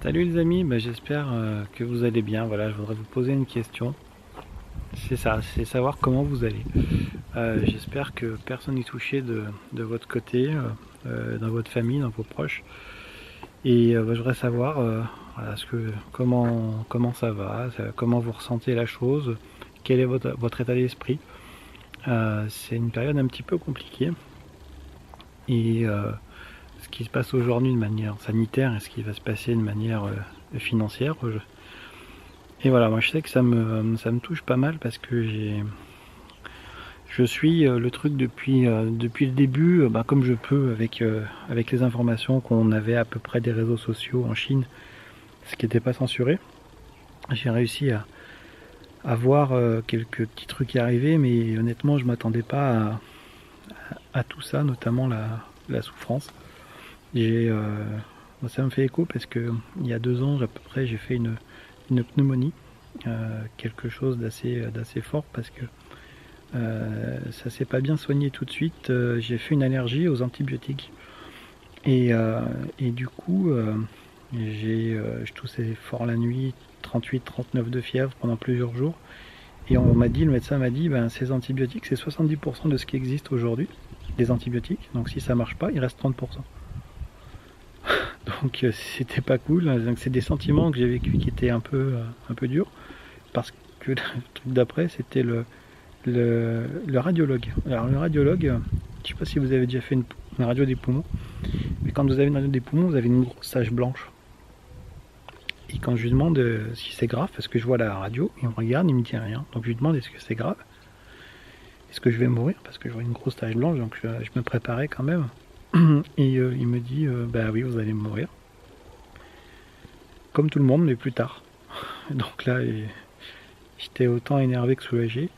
Salut les amis, j'espère que vous allez bien. Voilà, je voudrais vous poser une question. C'est ça, c'est savoir comment vous allez. J'espère que personne n'est touché de votre côté, dans votre famille, dans vos proches. Et je voudrais savoir voilà, comment ça va, comment vous ressentez la chose, quel est votre état d'esprit. C'est une période un petit peu compliquée. Et ce qui se passe aujourd'hui de manière sanitaire et ce qui va se passer de manière financière. Et voilà, moi je sais que ça me touche pas mal parce que je suis le truc depuis le début, comme je peux avec les informations qu'on avait à peu près des réseaux sociaux en Chine, ce qui n'était pas censuré. J'ai réussi à voir quelques petits trucs y arriver, mais honnêtement je m'attendais pas à tout ça, notamment la souffrance. J'ai, Ça me fait écho parce que il y a 2 ans à peu près j'ai fait une pneumonie, quelque chose d'assez fort parce que ça s'est pas bien soigné tout de suite. J'ai fait une allergie aux antibiotiques et du coup je toussais fort la nuit, 38-39 de fièvre pendant plusieurs jours. Et le médecin m'a dit, ces antibiotiques, c'est 70% de ce qui existe aujourd'hui, des antibiotiques. Donc si ça marche pas, il reste 30%. Donc c'était pas cool. Donc c'est des sentiments que j'ai vécu qui étaient un peu durs. Parce que le truc d'après, c'était le radiologue. Alors le radiologue, je sais pas si vous avez déjà fait une radio des poumons, mais quand vous avez une radio des poumons, vous avez une grosse tache blanche. Et quand je lui demande si c'est grave, parce que je vois la radio, il me regarde, il me dit rien. Donc je lui demande est-ce que c'est grave? Est-ce que je vais mourir? Parce que je vois une grosse tache blanche, donc je me préparais quand même. Et il me dit bah oui, vous allez mourir. Comme tout le monde, mais plus tard. Donc là, j'étais autant énervé que soulagé.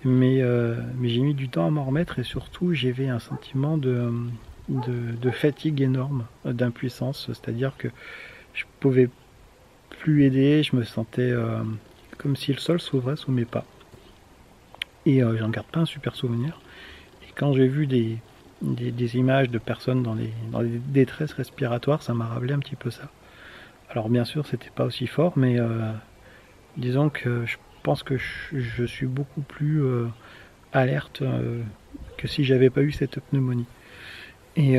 Mais j'ai mis du temps à m'en remettre et surtout j'avais un sentiment de fatigue énorme, d'impuissance. C'est-à-dire que je pouvais plus aider, je me sentais comme si le sol s'ouvrait sous mes pas. Et j'en garde pas un super souvenir. Et quand j'ai vu des images de personnes dans les détresses respiratoires, ça m'a rappelé un petit peu ça. Alors bien sûr, c'était pas aussi fort, mais disons que je pense que je suis beaucoup plus alerte que si j'avais pas eu cette pneumonie. Et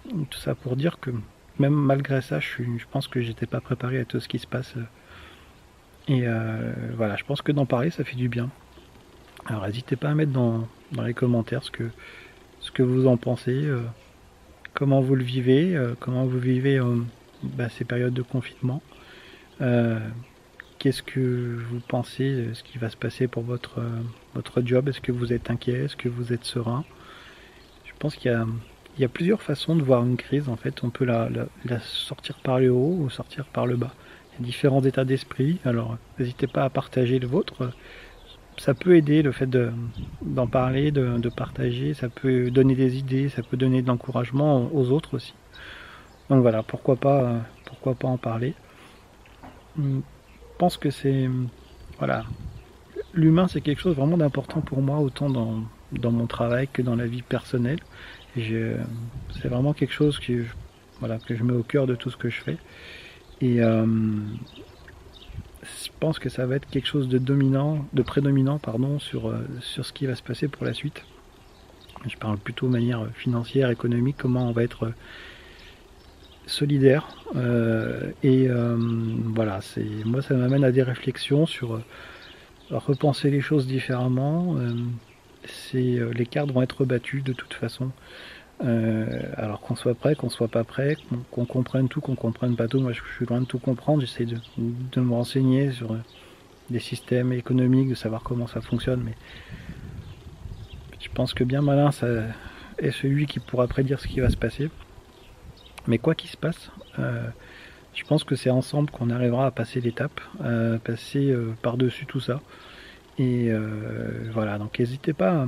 tout ça pour dire que même malgré ça, je pense que j'étais pas préparé à tout ce qui se passe. Et voilà, je pense que d'en parler, ça fait du bien. Alors n'hésitez pas à mettre dans les commentaires ce que vous en pensez, comment vous le vivez, comment vous vivez ces périodes de confinement. Euh, Qu'est-ce que vous pensez de ce qui va se passer pour votre job? Est-ce que vous êtes inquiet? Est-ce que vous êtes serein? Je pense qu'il y a plusieurs façons de voir une crise. En fait, on peut la sortir par le haut ou sortir par le bas. Il y a différents états d'esprit. Alors, n'hésitez pas à partager le vôtre. Ça peut aider le fait d'en parler, de partager. Ça peut donner des idées, ça peut donner de l'encouragement aux autres aussi. Donc voilà, pourquoi pas en parler. Je pense que voilà, l'humain c'est quelque chose vraiment d'important pour moi, autant dans mon travail que dans la vie personnelle. C'est vraiment quelque chose voilà, que je mets au cœur de tout ce que je fais. Et je pense que ça va être quelque chose de prédominant pardon, sur ce qui va se passer pour la suite. Je parle plutôt de manière financière, économique, comment on va être solidaire. Voilà, moi ça m'amène à des réflexions sur repenser les choses différemment. Les cartes vont être battues de toute façon. Alors qu'on soit prêt, qu'on soit pas prêt, qu'on comprenne tout, qu'on comprenne pas tout. Moi, je suis loin de tout comprendre. J'essaie de me renseigner sur des systèmes économiques, de savoir comment ça fonctionne. Mais je pense que bien malin, ça est celui qui pourra prédire ce qui va se passer. Mais quoi qu'il se passe, je pense que c'est ensemble qu'on arrivera à passer l'étape, passer par-dessus tout ça. Et voilà, donc n'hésitez pas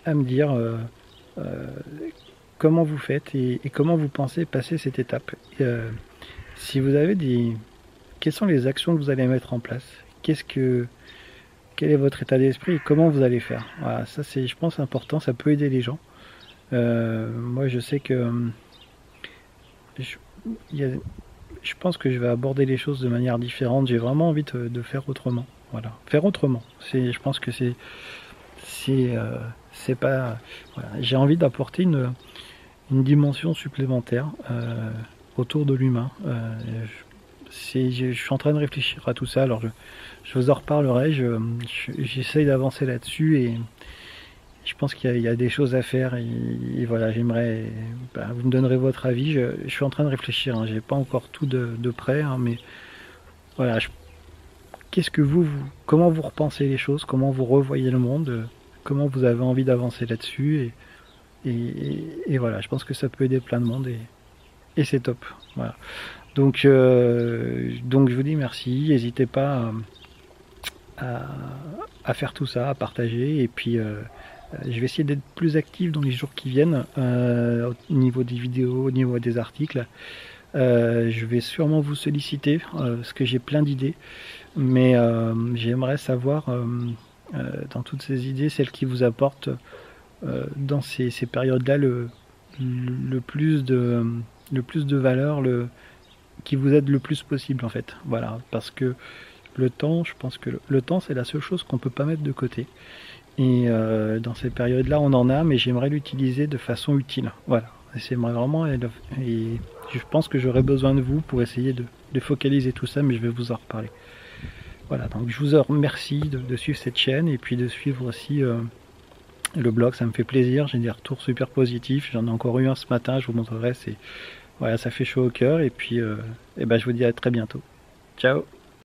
à me dire comment vous faites et comment vous pensez passer cette étape. Si vous avez quelles sont les actions que vous allez mettre en place? Quel est votre état d'esprit et comment vous allez faire? Voilà, ça c'est, je pense, important. Ça peut aider les gens. Moi, je sais que je pense que je vais aborder les choses de manière différente. J'ai vraiment envie de faire autrement. Voilà, faire autrement. Je pense que c'est pas. Voilà. J'ai envie d'apporter une dimension supplémentaire autour de l'humain. Je suis en train de réfléchir à tout ça. Alors je vous en reparlerai. J'essaye d'avancer là-dessus et je pense qu'il y a des choses à faire et voilà, j'aimerais. Vous me donnerez votre avis. Je suis en train de réfléchir. Hein, j'ai pas encore tout de près, hein, mais voilà. Qu'est-ce que comment vous repensez les choses, comment vous revoyez le monde, comment vous avez envie d'avancer là-dessus et voilà, je pense que ça peut aider plein de monde et c'est top. Voilà. Donc je vous dis merci, n'hésitez pas à faire tout ça, à partager et puis je vais essayer d'être plus actif dans les jours qui viennent au niveau des vidéos, au niveau des articles. Je vais sûrement vous solliciter parce que j'ai plein d'idées, mais j'aimerais savoir dans toutes ces idées, celles qui vous apportent dans ces périodes-là le plus de valeur, qui vous aide le plus possible en fait. Voilà, parce que le temps, je pense que le temps c'est la seule chose qu'on peut pas mettre de côté. Et dans ces périodes-là, on en a, mais j'aimerais l'utiliser de façon utile. Voilà, j'aimerais vraiment, et je pense que j'aurai besoin de vous pour essayer de focaliser tout ça, mais je vais vous en reparler. Voilà, donc je vous remercie de suivre cette chaîne et puis de suivre aussi le blog, ça me fait plaisir, j'ai des retours super positifs, j'en ai encore eu un ce matin, je vous montrerai, voilà, ça fait chaud au cœur et puis je vous dis à très bientôt. Ciao.